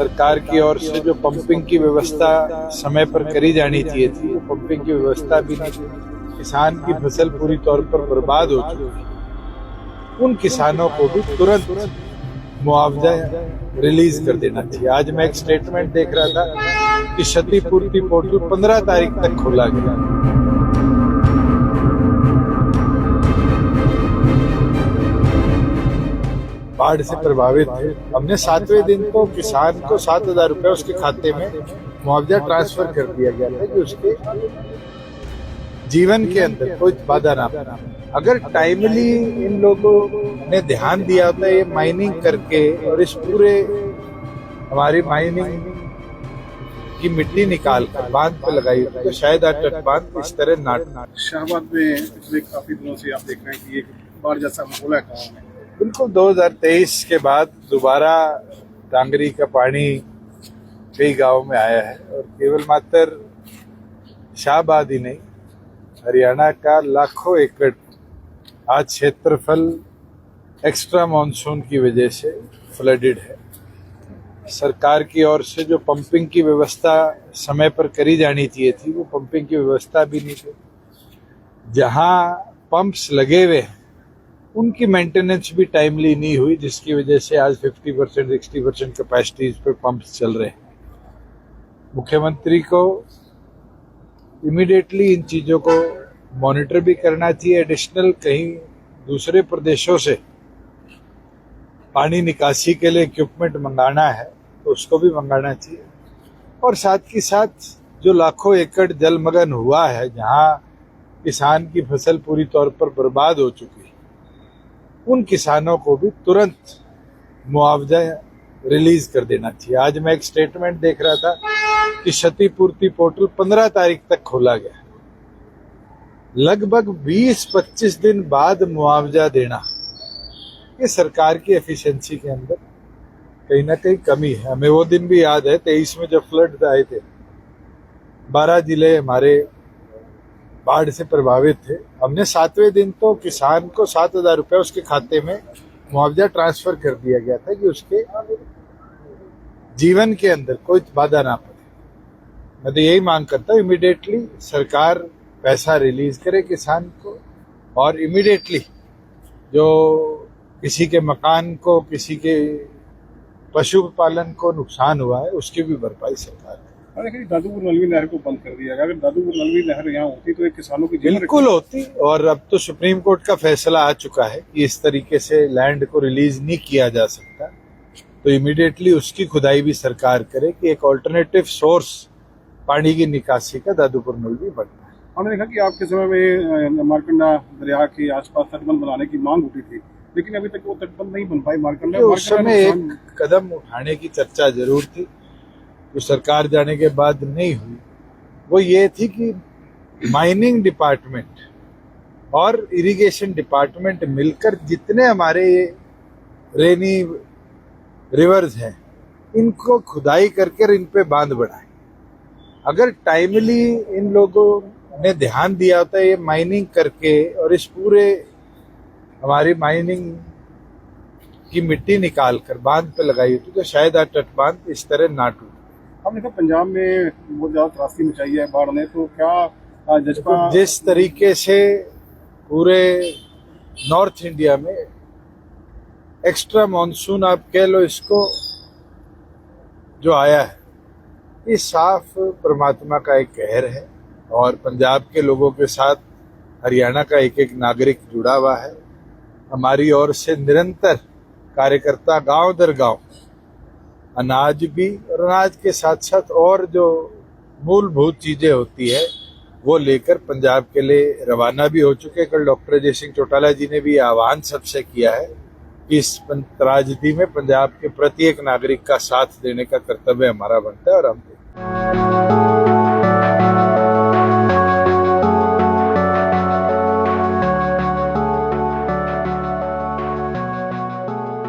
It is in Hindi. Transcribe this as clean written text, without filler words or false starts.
सरकार की ओर से जो पंपिंग की व्यवस्था समय पर करी जानी चाहिए थी, वो पंपिंग की व्यवस्था भी नहीं थी। किसान की फसल पूरी तौर पर बर्बाद हो चुकी है। उन किसानों को भी तुरंत मुआवजा रिलीज कर देना चाहिए। आज मैं एक स्टेटमेंट देख रहा था कि क्षतिपूर्ति पोर्टल 15 तारीख तक खोला गया। बाढ़ से प्रभावित थे, हमने 7वें दिन को किसान को 7,000 रुपए उसके खाते में मुआवजा ट्रांसफर कर दिया गया था कि उसके जीवन के अंदर कोई बाधा ना पड़े। अगर टाइमली इन लोगों ने ध्यान दिया होता ये माइनिंग करके और इस पूरे हमारी माइनिंग की मिट्टी निकाल कर बांध पे लगाई तो शायद आज तटबांध इस तरह नाट। शाहबाद में पिछले काफी दिनों से आप देख रहे हैं कि एक बाढ़ जैसा माहौल है गाँव में। बिल्कुल 2023 के बाद दोबारा डांगरी का पानी कई गांव में आया है और केवल मात्र शाहबाद ही नहीं, हरियाणा का लाखों एकड़ आज क्षेत्रफल एक्स्ट्रा मानसून की वजह से फ्लडेड है। सरकार की ओर से जो पंपिंग की व्यवस्था समय पर करी जानी चाहिए थी, वो पंपिंग की व्यवस्था भी नहीं थी। जहां पंप्स लगे हुए हैं उनकी मेंटेनेंस भी टाइमली नहीं हुई, जिसकी वजह से आज 50% 60% कैपेसिटीज पे पंप्स चल रहे हैं। मुख्यमंत्री को इमीडिएटली इन चीजों को मॉनिटर भी करना चाहिए। एडिशनल कहीं दूसरे प्रदेशों से पानी निकासी के लिए इक्विपमेंट मंगाना है तो उसको भी मंगाना चाहिए। और साथ ही साथ जो लाखों एकड़ जलमग्न हुआ है, जहां किसान की फसल पूरी तौर पर बर्बाद हो चुकी है, उन किसानों को भी तुरंत मुआवजा रिलीज कर देना चाहिए। आज मैं एक स्टेटमेंट देख रहा था कि क्षतिपूर्ति पोर्टल 15 तारीख तक खोला गया। लगभग 20-25 दिन बाद मुआवजा देना, ये सरकार की एफिशिएंसी के अंदर कहीं ना कहीं कमी है। हमें वो दिन भी याद है 23 में जब फ्लड आए थे, 12 जिले हमारे बाढ़ से प्रभावित थे। हमने 7वें दिन तो किसान को 7,000 रुपए उसके खाते में मुआवजा ट्रांसफर कर दिया गया था कि उसके जीवन के अंदर कोई बाधा ना पड़े। मैं तो यही मांग करता हूँ इमीडिएटली सरकार पैसा रिलीज करे किसान को, और इमीडिएटली जो किसी के मकान को, किसी के पशुपालन को नुकसान हुआ है उसकी भी भरपाई सरकार करे। देखिए दादूपुर नलवी नहर को बंद कर दिया गया। अगर दादूपुर नलवी नहर यहाँ होती तो एक किसानों की बिल्कुल होती, और अब तो सुप्रीम कोर्ट का फैसला आ चुका है कि इस तरीके से लैंड को रिलीज नहीं किया जा सकता। तो इमीडिएटली उसकी खुदाई भी सरकार करे कि एक ऑल्टरनेटिव सोर्स पानी की निकासी का दादूपुर नलवी बनता है। हमने देखा कि आपके समय में मारकंडा दरिया के आसपास तटबंध बनाने की मांग उठी थी, लेकिन अभी तक वो तटबंध नहीं बन पाई। मारकंडा उस समय एक कदम उठाने की चर्चा जरूर थी, जो सरकार जाने के बाद नहीं हुई। वो ये थी कि माइनिंग डिपार्टमेंट और इरिगेशन डिपार्टमेंट मिलकर जितने हमारे रेनी रिवर्स हैं, इनको खुदाई करके इन पे बांध बढ़ाए। अगर टाइमली इन लोगों ने ध्यान दिया होता ये माइनिंग करके और इस पूरे हमारी माइनिंग की मिट्टी निकाल कर बांध पे लगाई होती तो शायद आज तटबांध इस तरह ना टूटे। हमने कहा पंजाब में बहुत ज्यादा त्रासदी मचाई है बाढ़ ने, तो क्या जज्बा जिस तरीके से पूरे नॉर्थ इंडिया में एक्स्ट्रा मानसून आप कह लो इसको जो आया है, ये साफ परमात्मा का एक कहर है। और पंजाब के लोगों के साथ हरियाणा का एक एक नागरिक जुड़ा हुआ है। हमारी ओर से निरंतर कार्यकर्ता गांव दर गांव अनाज भी, और अनाज के साथ साथ और जो मूलभूत चीजें होती है वो लेकर पंजाब के लिए रवाना भी हो चुके। कल डॉक्टर अजय सिंह चौटाला जी ने भी आह्वान सबसे किया है कि इस त्रासदी में पंजाब के प्रत्येक नागरिक का साथ देने का कर्तव्य हमारा बनता है और हम